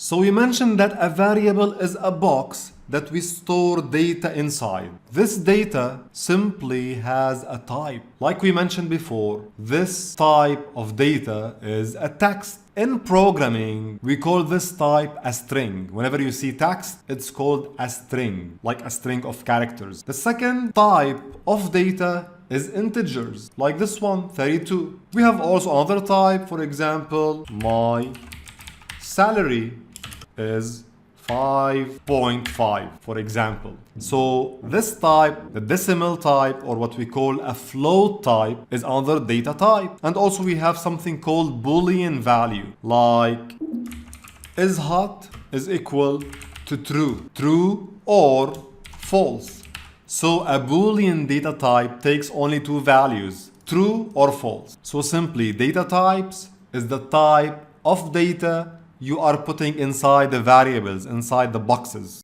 So we mentioned that a variable is a box that we store data inside. This data simply has a type. Like we mentioned before, this type of data is a text. In programming, we call this type a string. Whenever you see text, it's called a string, like a string of characters. The second type of data is integers, like this one, 32. We have also another type, for example, my salary is 5.5, for example. So this type, the decimal type, or what we call a float type, is another data type. And also we have something called Boolean value, like is hot is equal to true or false. So a Boolean data type takes only two values, true or false. So simply, data types is the type of data you are putting inside the variables, inside the boxes.